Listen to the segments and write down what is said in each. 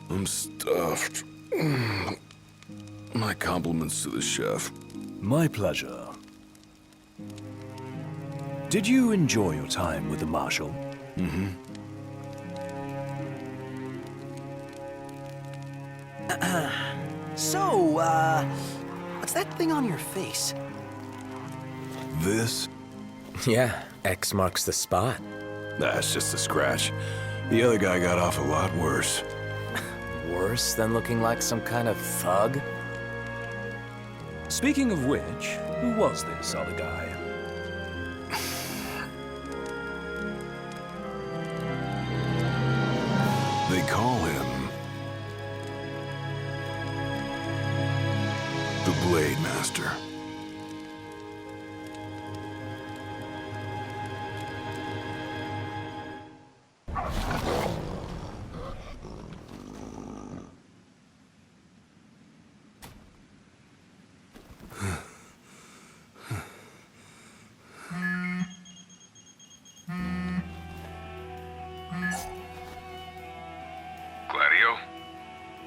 I'm stuffed. My compliments to the chef. My pleasure. Did you enjoy your time with the Marshal? Mm-hmm. So, what's that thing on your face? This? Yeah, X marks the spot. That's just a scratch. The other guy got off a lot worse. Worse than looking like some kind of thug? Speaking of which, who was this other guy? They call him the Blade Master. Gladio?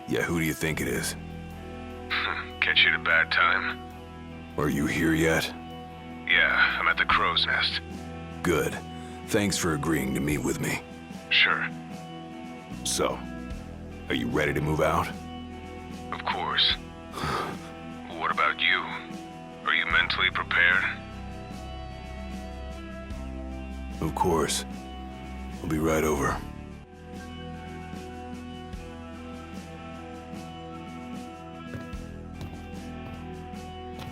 Yeah, who do you think it is? Catch you at a bad time? Are you here yet? Yeah, I'm at the Crow's Nest. Good. Thanks for agreeing to meet with me. Sure. So, are you ready to move out? Of course. What about you? Are you mentally prepared? Of course. I'll be right over.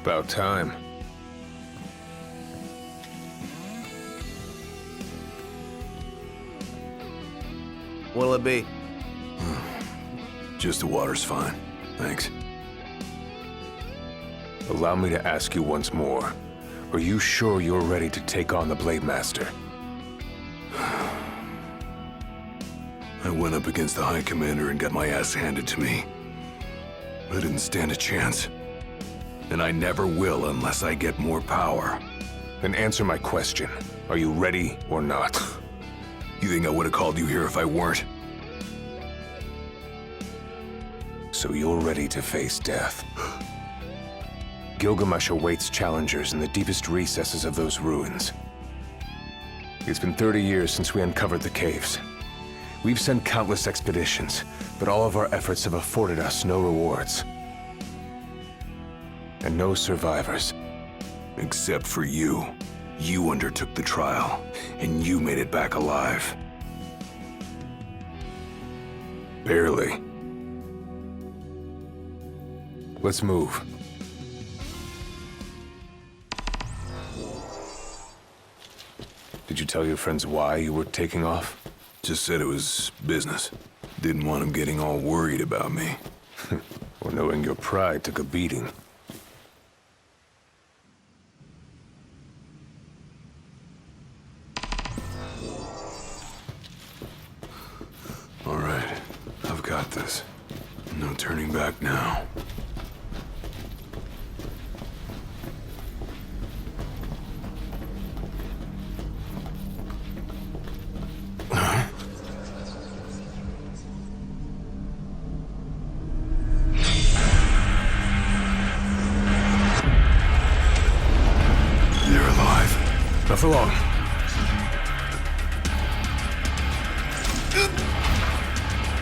About time. What'll it be? Just the water's fine. Thanks. Allow me to ask you once more. Are you sure you're ready to take on the Blade Master? I went up against the High Commander and got my ass handed to me. I didn't stand a chance. And I never will unless I get more power. Then answer my question. Are you ready or not? You think I would have called you here if I weren't? So you're ready to face death. Gilgamesh awaits challengers in the deepest recesses of those ruins. It's been 30 years since we uncovered the caves. We've sent countless expeditions, but all of our efforts have afforded us no rewards. And no survivors. Except for you. You undertook the trial, and you made it back alive. Barely. Let's move. Did you tell your friends why you were taking off? Just said it was business. Didn't want them getting all worried about me. Or knowing your pride took a beating. All right, I've got this. No turning back now. They're alive. Not for long.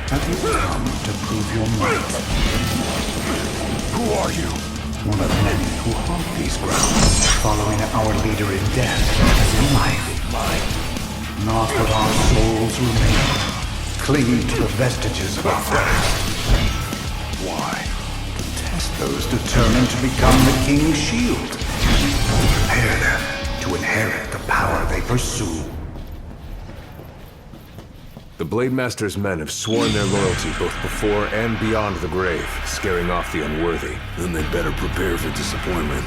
Have you come to prove your might? Who are you? One of many who haunt these grounds, following our leader in death as in life. Not what our souls remain, clinging to the vestiges of our past. Why? To test those determined to become the King's shield. Prepare them to inherit the power they pursue. The Blade Master's men have sworn their loyalty both before and beyond the grave, scaring off the unworthy. Then they'd better prepare for disappointment.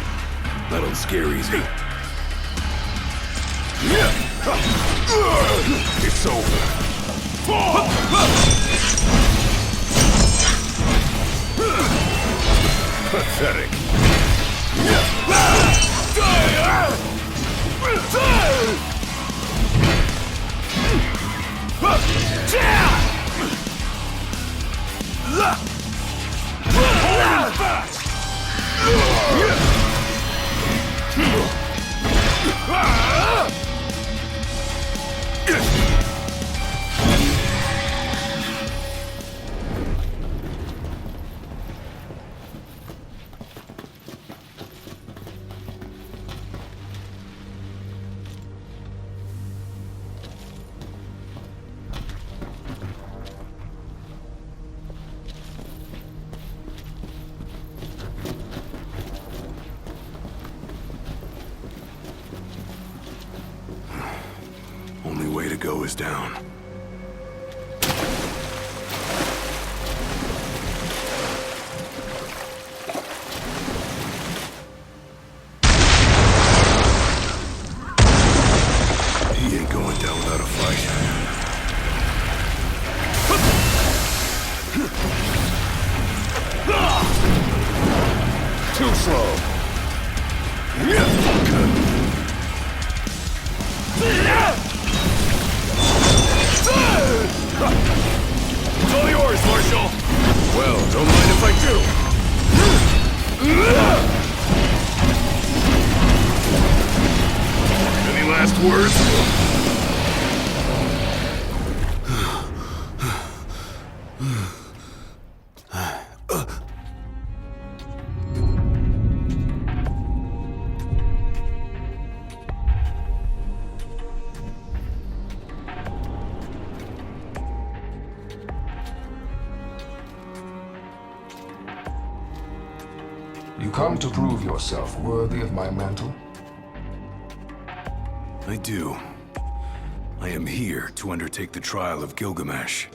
I don't scare easy. It's over. Pathetic. Only way to go is down. He ain't going down without a fight. Too slow. It's all yours, Marshal! Well, don't mind if I do. Any last words? You come to prove yourself worthy of my mantle? I do. I am here to undertake the trial of Gilgamesh.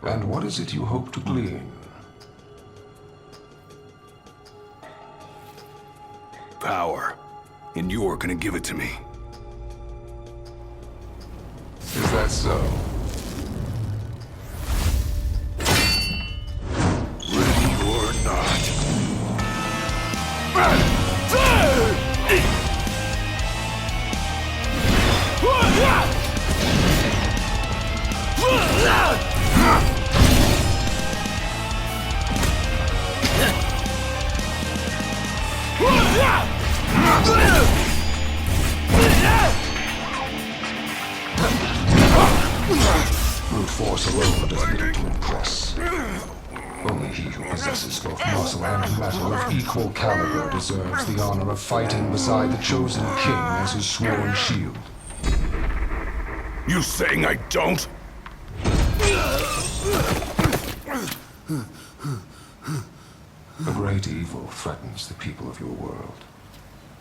And what is it you hope to glean? Power. And you're gonna give it to me. Is that so? Ready or not. Brute force alone does little to impress. Only he who possesses both muscle and metal of equal caliber deserves the honor of fighting beside the chosen king as his sworn shield. You saying I don't? A great evil threatens the people of your world.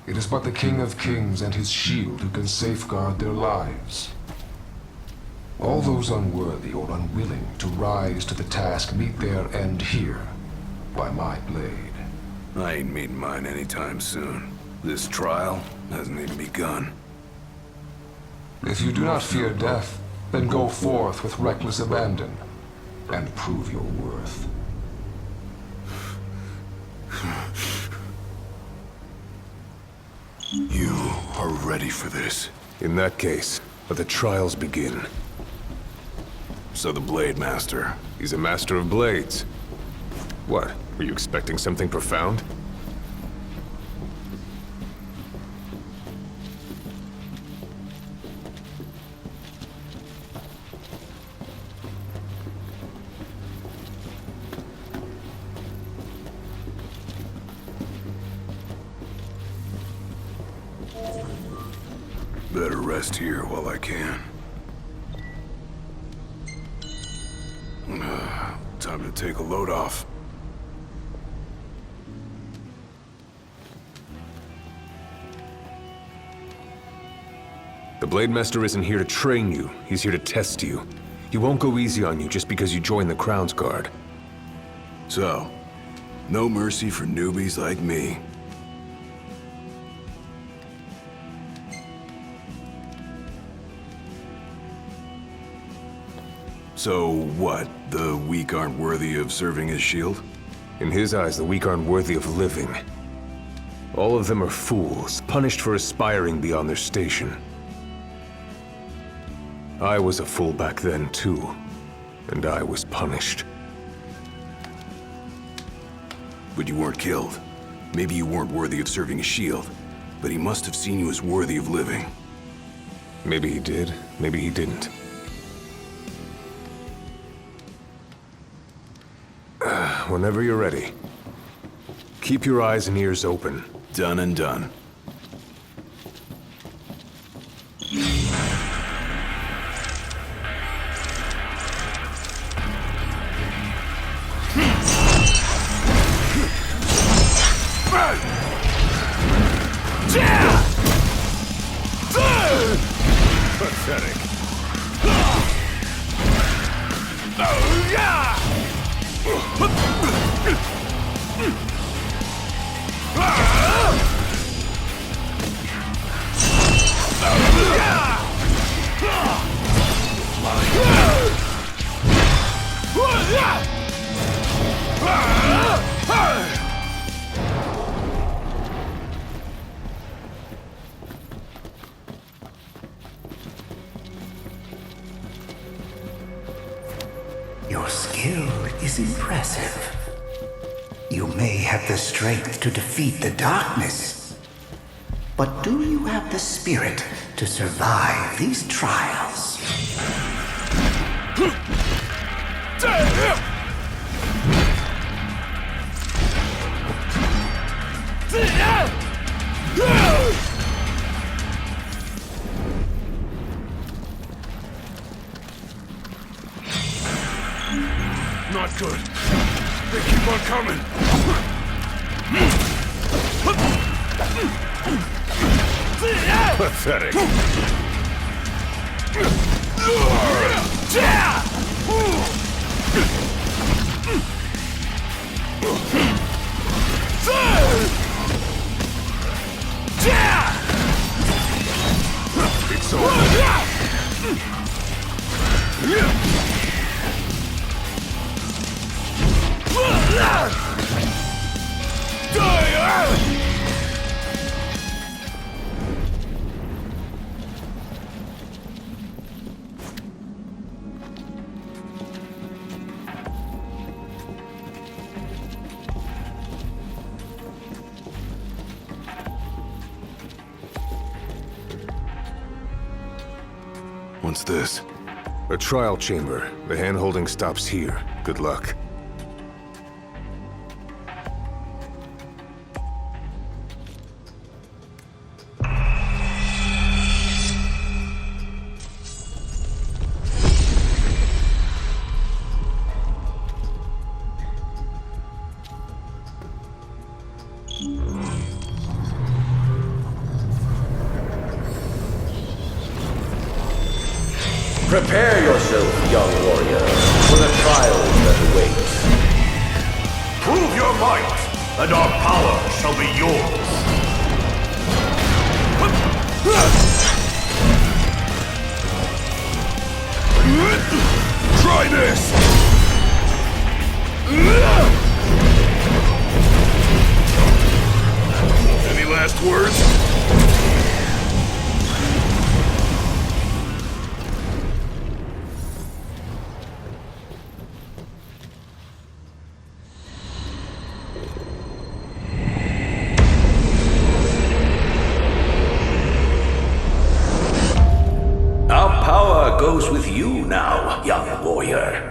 It is but the King of Kings and his shield who can safeguard their lives. All those unworthy or unwilling to rise to the task meet their end here, by my blade. I ain't meeting mine anytime soon. This trial hasn't even begun. If you do not fear death, then go forth with reckless abandon, and prove your worth. You are ready for this. In that case, let the trials begin. So the Blade Master. He's a master of blades. What? Were you expecting something profound? Better rest here while I can. Time to take a load off. The Blade Master isn't here to train you. He's here to test you. He won't go easy on you just because you joined the Crown's Guard. So, no mercy for newbies like me. So what? The weak aren't worthy of serving as shield? In his eyes, the weak aren't worthy of living. All of them are fools, punished for aspiring beyond their station. I was a fool back then, too. And I was punished. but you weren't killed. Maybe you weren't worthy of serving a shield, but he must have seen you as worthy of living. Maybe he did, maybe he didn't. Whenever you're ready. Keep your eyes and ears open. Done and done. Pathetic. Your skill is impressive. You may have the strength to defeat the darkness, but do you have the spirit to survive these trials? Not good. They keep on coming. Pathetic. It's over. What's this? A trial chamber. The hand-holding stops here. Good luck. Prepare yourself, young warrior, for the trials that await. Prove your might, and our power shall be yours. Try this! Any last words? Our power goes with you now, young warrior.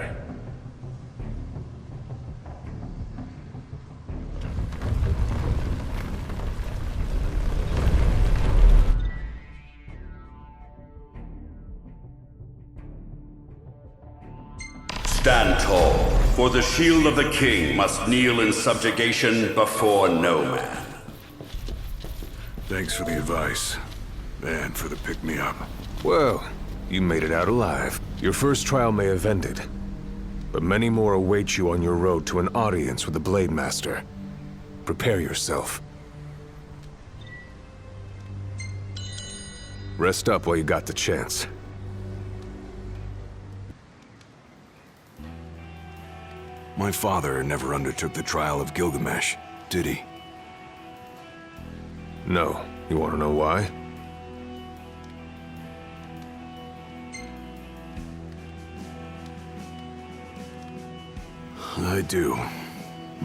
Stand tall, for the shield of the king must kneel in subjugation before no man. Thanks for the advice. And for the pick-me-up. Well, you made it out alive. Your first trial may have ended, but many more await you on your road to an audience with the Blade Master. Prepare yourself. Rest up while you got the chance. My father never undertook the trial of Gilgamesh, did he? No. You want to know why? I do.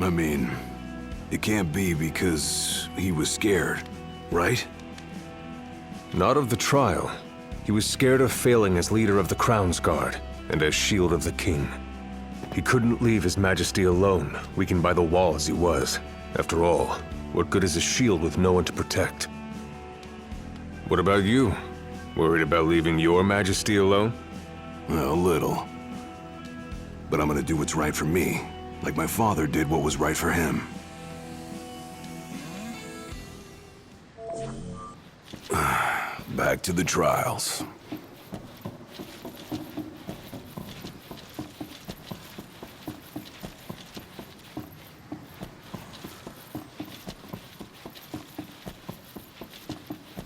I mean, It can't be because he was scared, right? Not of the trial. He was scared of failing as leader of the Crown's Guard and as Shield of the King. He couldn't leave His Majesty alone, weakened by the wall as he was. After all, what good is a shield with no one to protect? What about you? Worried about leaving your Majesty alone? Well, a little. But I'm gonna do what's right for me, like my father did what was right for him. Back to the trials.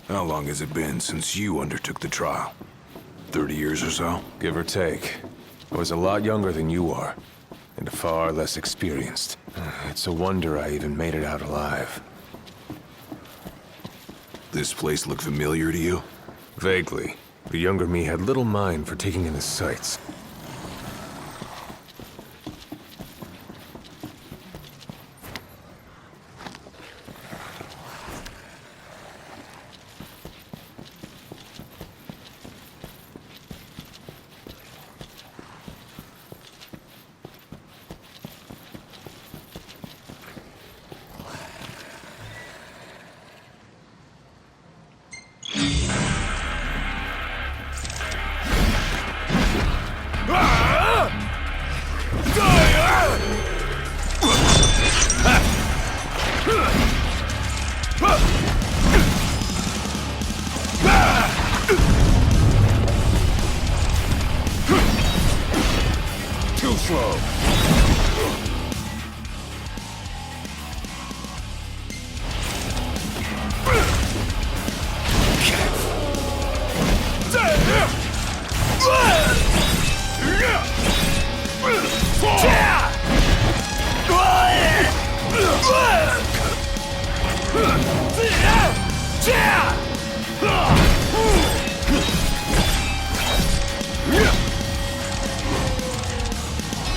How long has it been since you undertook the trial? 30 years or so? Give or take. I was a lot younger than you are, and far less experienced. It's a wonder I even made it out alive. This place look familiar to you? Vaguely. The younger me had little mind for taking in the sights. Too slow.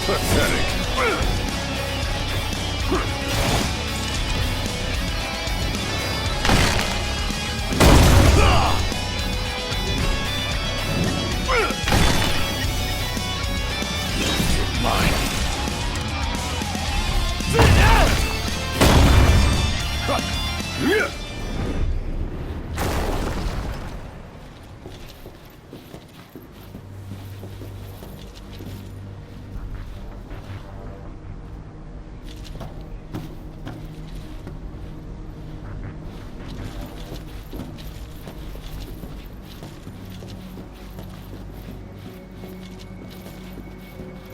Pathetic.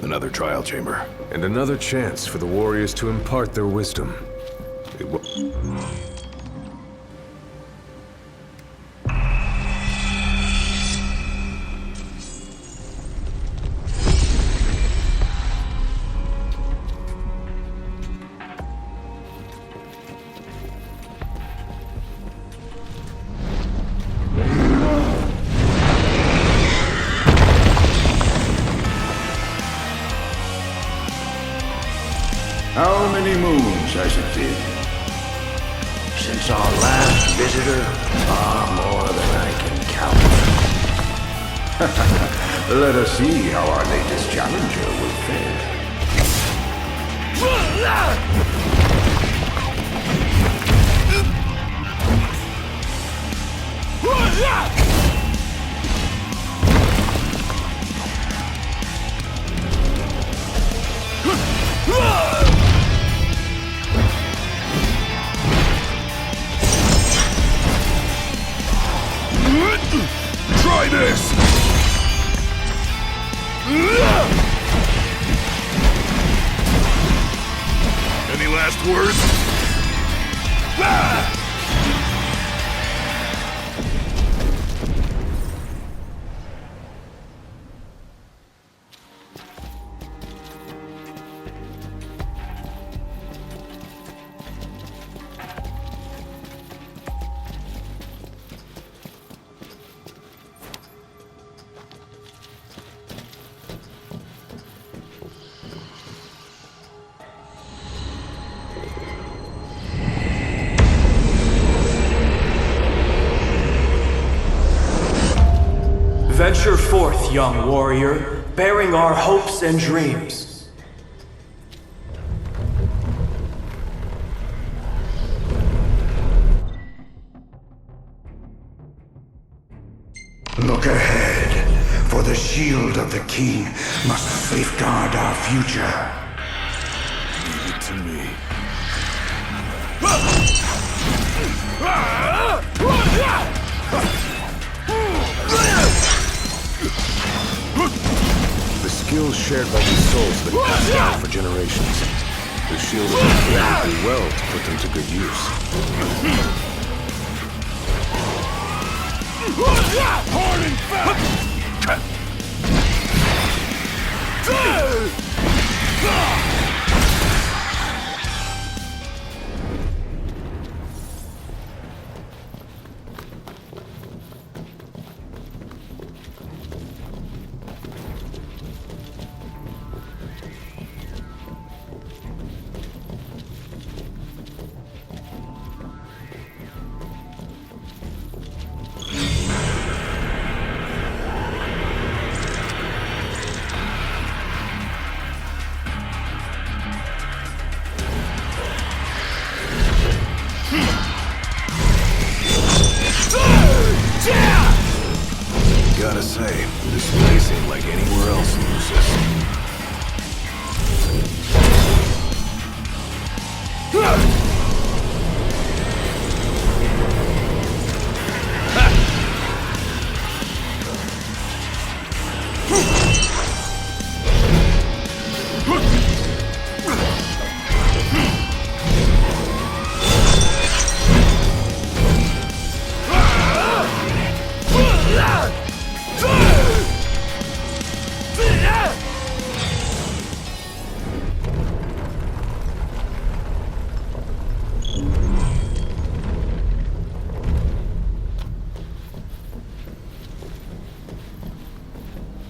Another trial chamber. And another chance for the warriors to impart their wisdom. It will... How many moons has it been? Since our last visitor? Far more than I can count. Let us see how our latest challenger will fare. Try this! Any last words? forth, young warrior, bearing our hopes and dreams. Look ahead, for the shield of the king must safeguard our future. Leave it to me. The skills shared by these souls have been passed down for generations. The shield of the king would do well to put them to good use. Hard and fast! Gotta say, this place ain't like anywhere else in Lucis.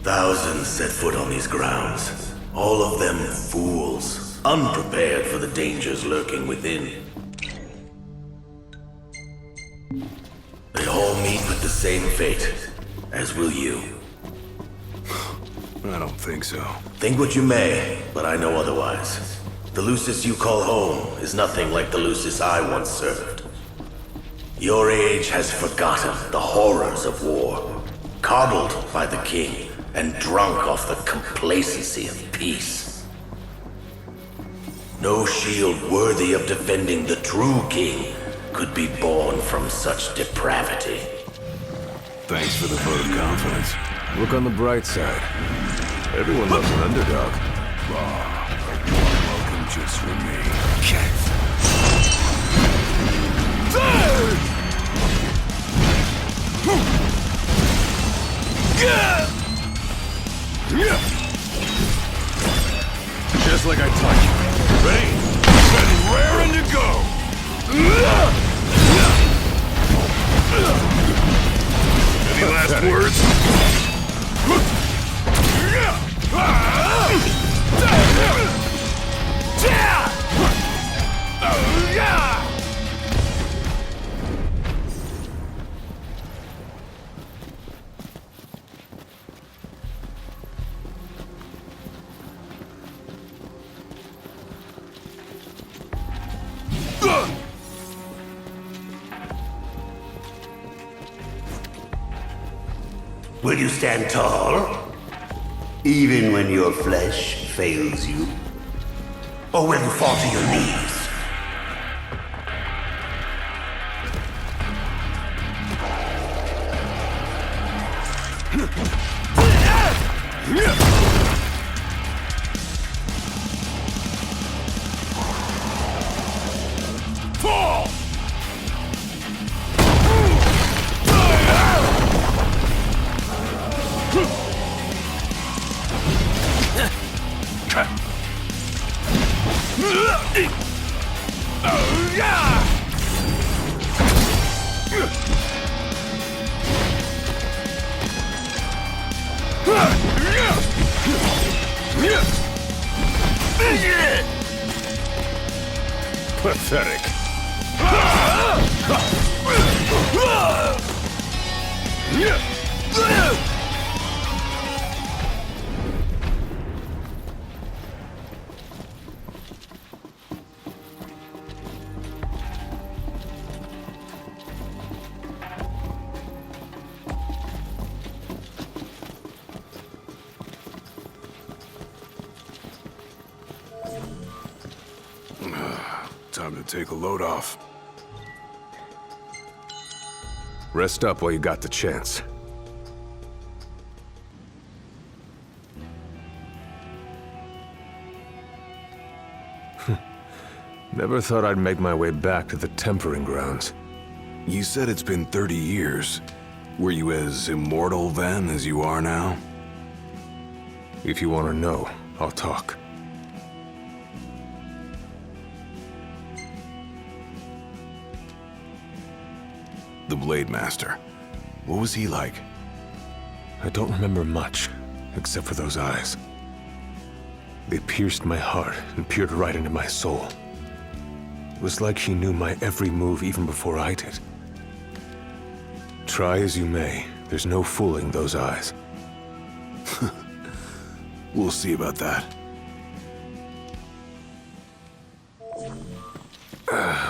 Thousands set foot on these grounds. All of them fools, unprepared for the dangers lurking within. They all meet with the same fate, as will you. I don't think so. Think what you may, but I know otherwise. The Lucis you call home is nothing like the Lucis I once served. Your age has forgotten the horrors of war, coddled by the king, and drunk off the complacency of peace. No shield worthy of defending the true king could be born from such depravity. Thanks for the vote of confidence. Look on the bright side. Everyone loves an underdog. Welcome just for me. Just like I taught you. Ready? Set, raring to go! Any last words? Will you stand tall? Even when your flesh fails you? Or will you fall to your knees? Fall! Pathetic. Time to take a load off. Rest up while you got the chance. Never thought I'd make my way back to the tempering grounds. You said it's been 30 years. Were you as immortal then as you are now? If you want to know, I'll talk. The Blade Master. What was he like? I don't remember much, except for those eyes. They pierced my heart and peered right into my soul. It was like she knew my every move even before I did. Try as you may, there's no fooling those eyes. We'll see about that.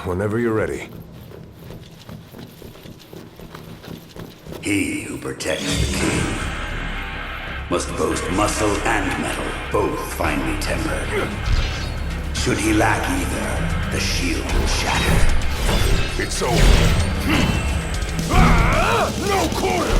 Whenever you're ready. He who protects the king must boast muscle and metal, both finely tempered. Should he lack either, the shield will shatter. It's over. No quarter!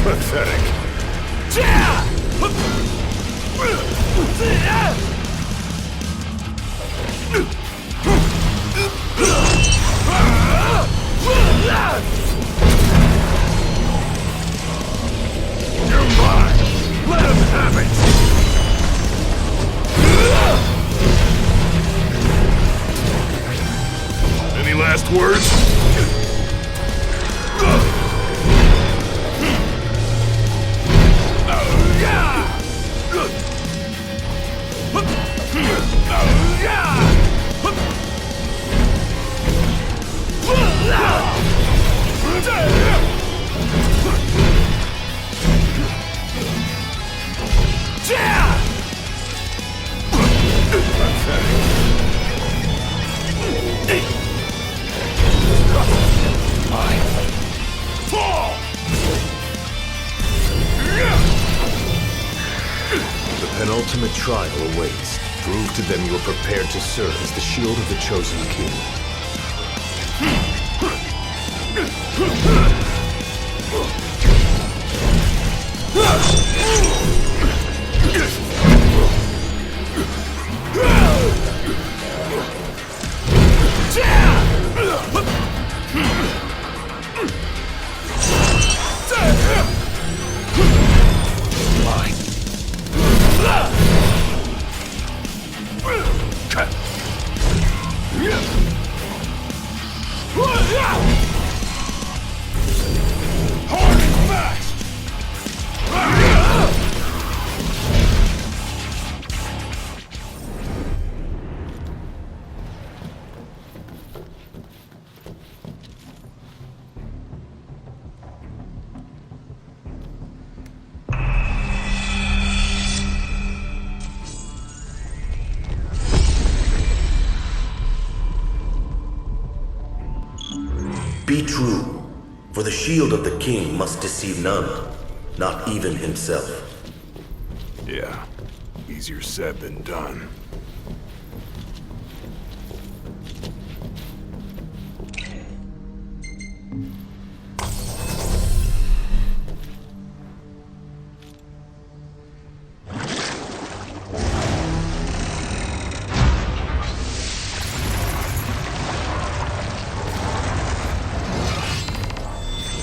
Pathetic. You're mine! Let him have it! Any last words? The penultimate trial awaits. Prove to them you are prepared to serve as the shield of the chosen king. Be true, for the shield of the king must deceive none, not even himself. Yeah, easier said than done.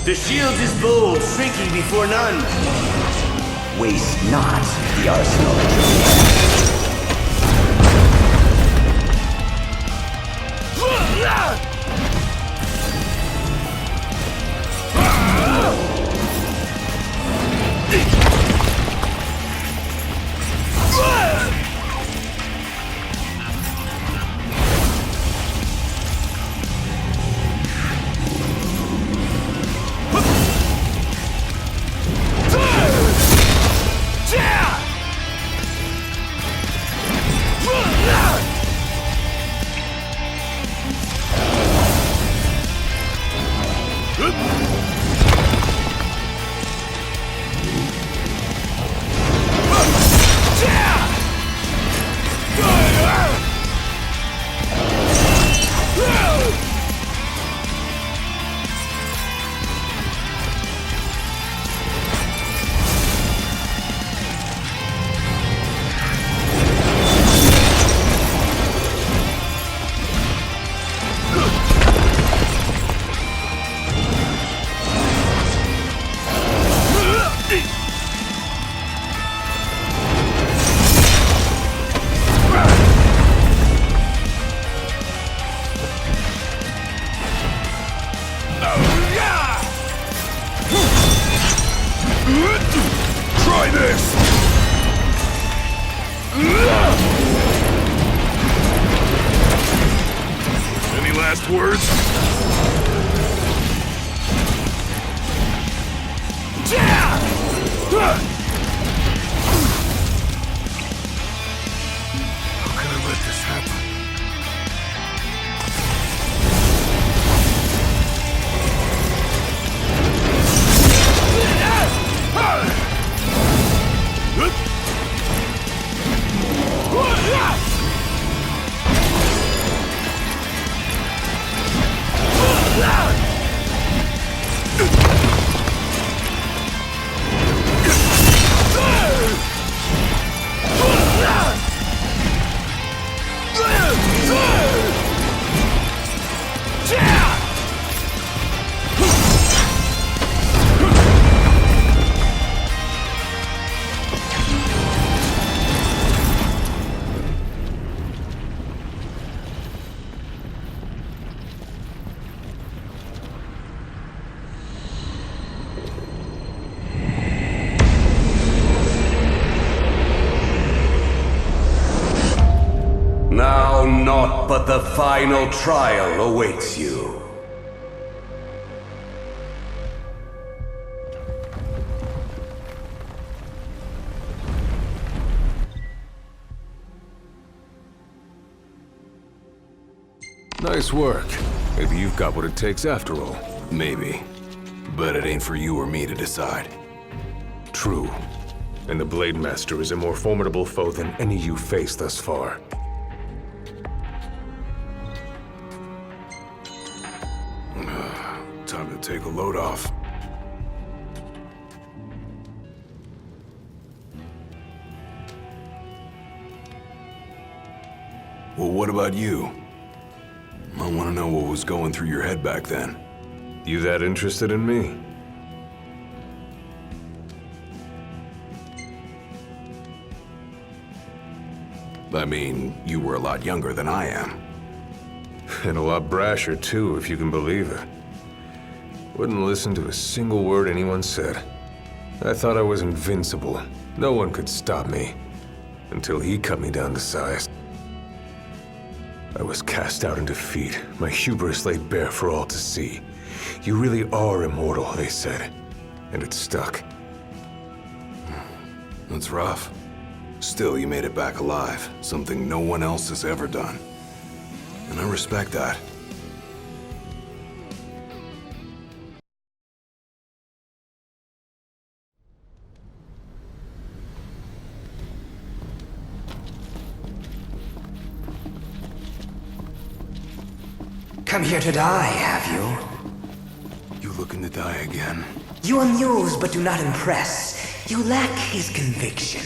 The shield is bold, shrinking before none. Waste not the arsenal at your hand. Naught but the final trial awaits you. Nice work. Maybe you've got what it takes after all. Maybe. But it ain't for you or me to decide. True. And the Blade Master is a more formidable foe than any you've faced thus far. Time to take a load off. Well, what about you? I want to know what was going through your head back then. You that interested in me? I mean, you were a lot younger than I am. And a lot brasher, too, if you can believe it. Wouldn't listen to a single word anyone said. I thought I was invincible. No one could stop me. Until he cut me down to size. I was cast out in defeat, my hubris laid bare for all to see. You really are immortal, they said. And it stuck. That's rough. Still, you made it back alive, something no one else has ever done. And I respect that. Come here to die, have you? You looking to die again? You amuse but do not impress. You lack his conviction.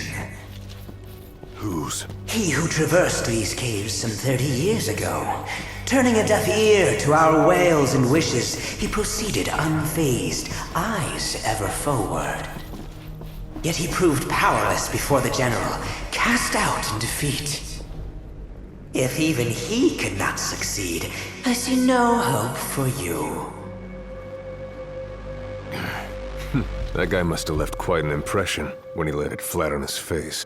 Whose? He who traversed these caves some 30 years ago. Turning a deaf ear to our wails and wishes, he proceeded unfazed, eyes ever forward. Yet he proved powerless before the general, cast out in defeat. If even he could not succeed, I see no hope for you. That guy must have left quite an impression when he landed flat on his face.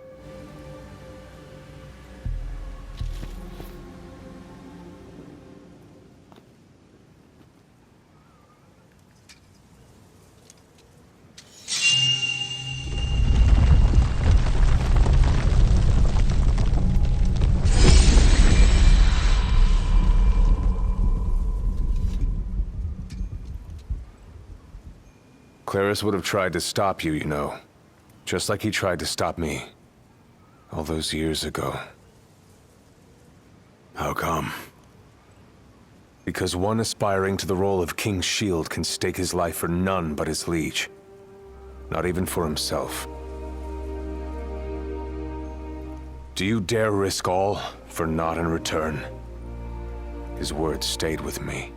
Claris would have tried to stop you, you know. Just like he tried to stop me. All those years ago. How come? Because one aspiring to the role of King's Shield can stake his life for none but his liege. Not even for himself. Do you dare risk all for naught in return? His words stayed with me.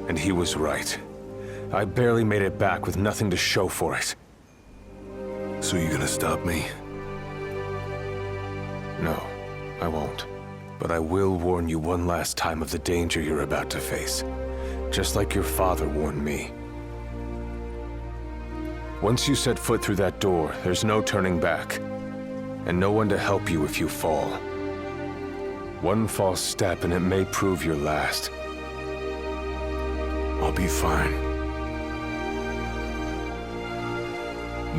And he was right. I barely made it back with nothing to show for it. So you gonna stop me? No, I won't. But I will warn you one last time of the danger you're about to face. Just like your father warned me. Once you set foot through that door, there's no turning back. And no one to help you if you fall. One false step and it may prove your last. I'll be fine.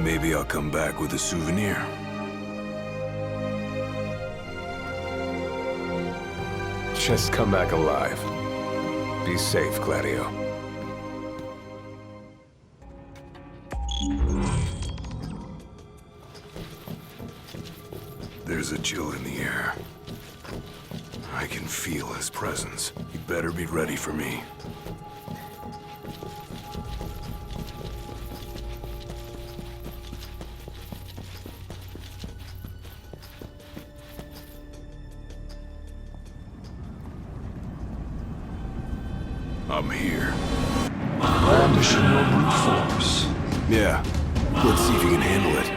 Maybe I'll come back with a souvenir. Just come back alive. Be safe, Gladio. There's a chill in the air. I can feel his presence. You better be ready for me. I'm here. Brandishing your brute force. Yeah. Let's see if you can handle it.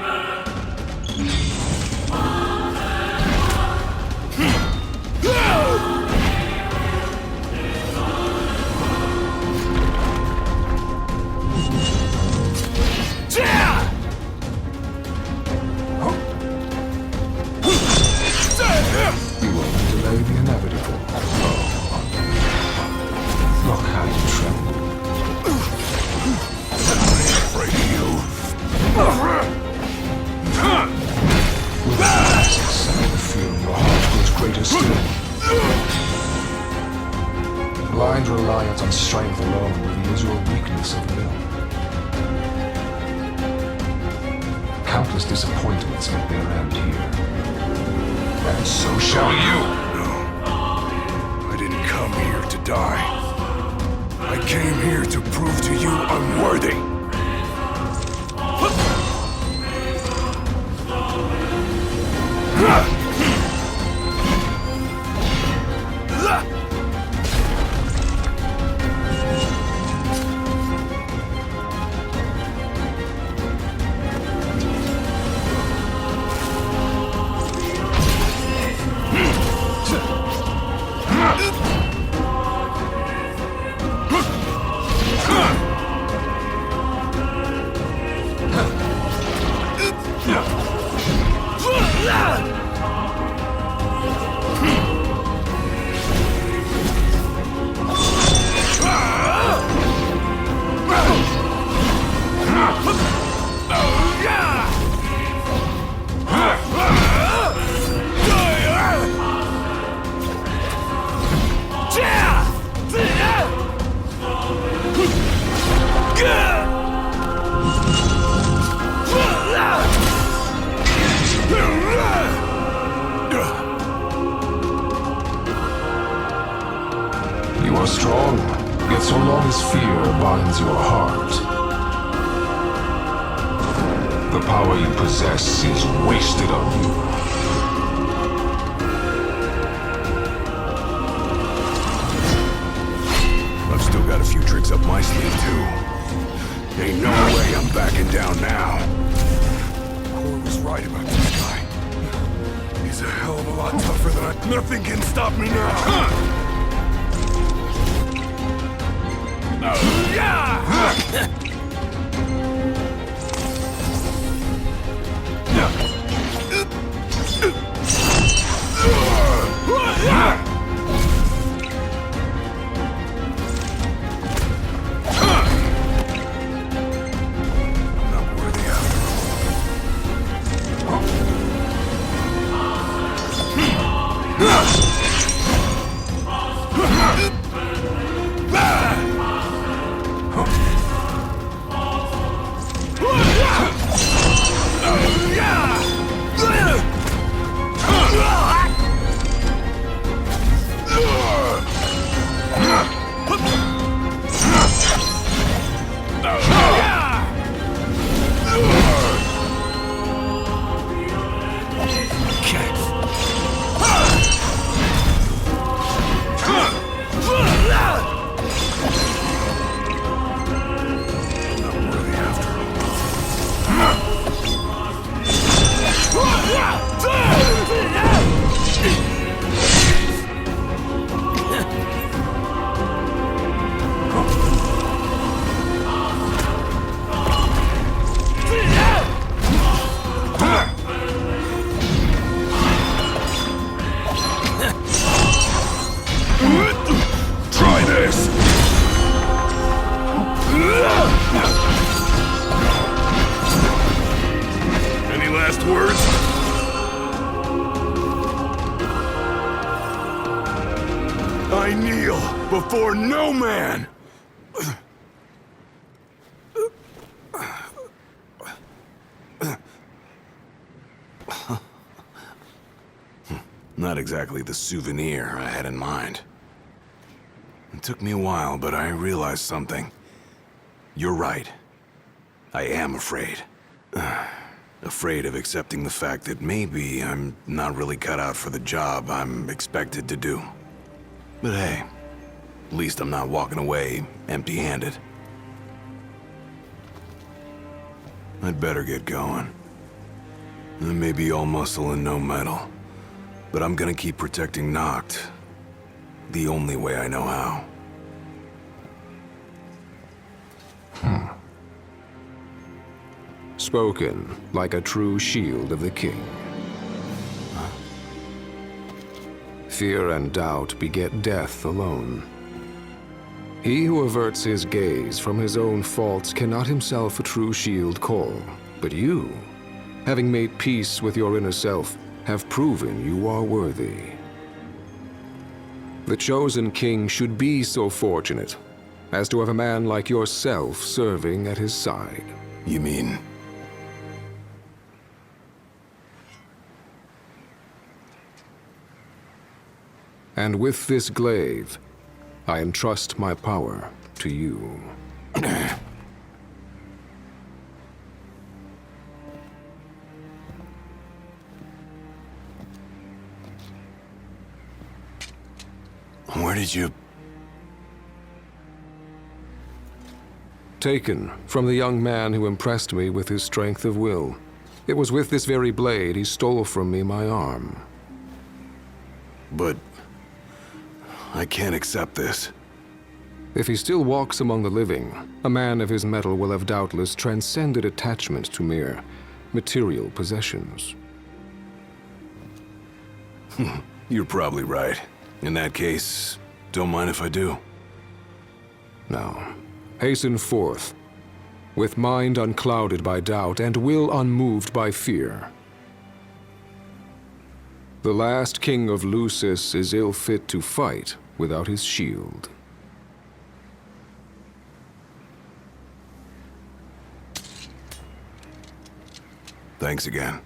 You will greater still. Blind reliance on strength alone reveals your weakness of will. Countless disappointments met their end here. And so shall you! No. I didn't come here to die. I came here to prove to you I'm worthy. You are strong, yet so long as fear binds your heart, the power you possess is wasted on you. I've still got a few tricks up my sleeve, too. Ain't no way I'm backing down now. Cor was right about this guy. He's a hell of a lot tougher than I... Nothing can stop me now! Try this! Any last words? I kneel before no man! Not exactly the souvenir I had in mind. It took me a while, but I realized something. You're right. I am afraid. Afraid of accepting the fact that maybe I'm not really cut out for the job I'm expected to do. But hey, at least I'm not walking away empty-handed. I'd better get going. I may be all muscle and no metal, but I'm gonna keep protecting Noct the only way I know how. Spoken like a true shield of the king. Fear and doubt beget death alone. He who averts his gaze from his own faults cannot himself a true shield call. But you, having made peace with your inner self, have proven you are worthy. The chosen king should be so fortunate as to have a man like yourself serving at his side. You mean... And with this glaive, I entrust my power to you. Where did you... Taken from the young man who impressed me with his strength of will. It was with this very blade he stole from me my arm. But... I can't accept this. If he still walks among the living, a man of his mettle will have doubtless transcended attachment to mere material possessions. You're probably right. In that case, don't mind if I do. Now, hasten forth, with mind unclouded by doubt and will unmoved by fear. The last king of Lucis is ill fit to fight without his shield. Thanks again.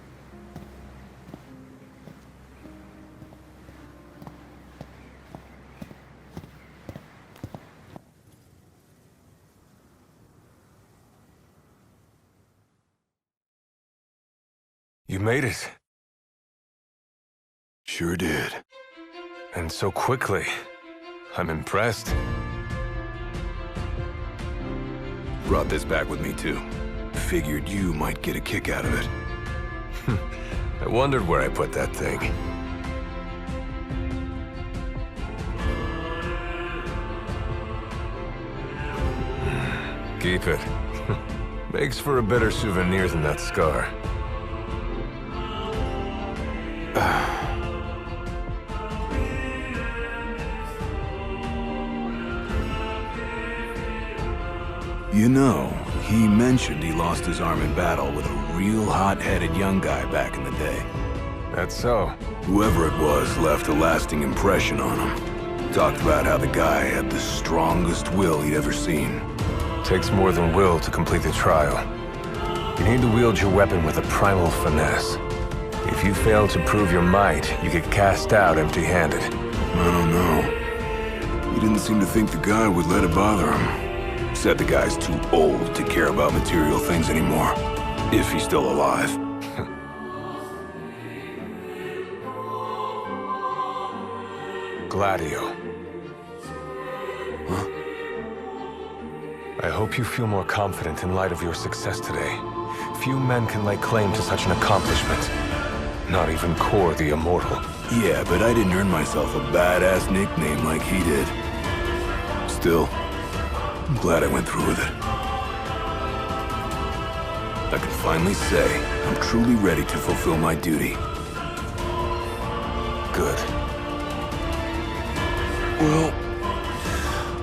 You made it. Sure did. And so quickly. I'm impressed. Brought this back with me too. Figured you might get a kick out of it. I wondered where I put that thing. Keep it. Makes for a better souvenir than that scar. You know, he mentioned he lost his arm in battle with a real hot-headed young guy back in the day. That's so. Whoever it was left a lasting impression on him. Talked about how the guy had the strongest will he'd ever seen. Takes more than will to complete the trial. You need to wield your weapon with a primal finesse. If you fail to prove your might, you get cast out empty-handed. I don't know. He didn't seem to think the guy would let it bother him. Said the guy's too old to care about material things anymore. If he's still alive. Gladio. Huh? I hope you feel more confident in light of your success today. Few men can lay claim to such an accomplishment. Not even Kor the Immortal. Yeah, but I didn't earn myself a badass nickname like he did. Still, I'm glad I went through with it. I can finally say I'm truly ready to fulfill my duty. Good. Well,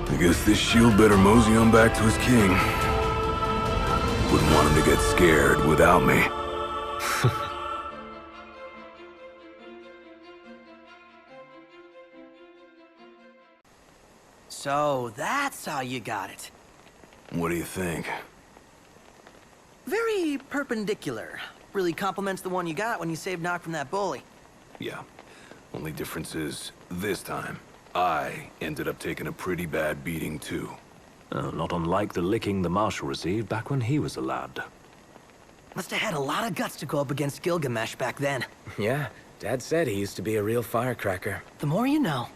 I guess this shield better mosey on back to his king. Wouldn't want him to get scared without me. So, that's how you got it. What do you think? Very perpendicular. Really complements the one you got when you saved Nock from that bully. Yeah. Only difference is, this time, I ended up taking a pretty bad beating too. Not unlike the licking the Marshal received back when he was a lad. Must have had a lot of guts to go up against Gilgamesh back then. Yeah, Dad said he used to be a real firecracker. The more you know.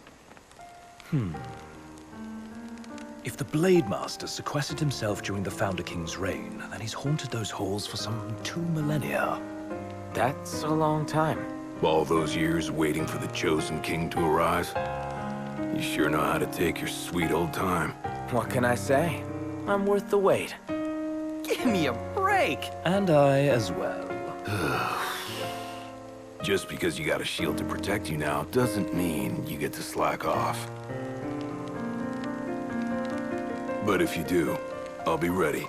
If the Blade Master sequestered himself during the Founder King's reign, then he's haunted those halls for some 2 millennia. That's a long time. All those years waiting for the chosen king to arise. You sure know how to take your sweet old time. What can I say? I'm worth the wait. Give me a break! And I as well. Just because you got a shield to protect you now doesn't mean you get to slack off. But if you do, I'll be ready.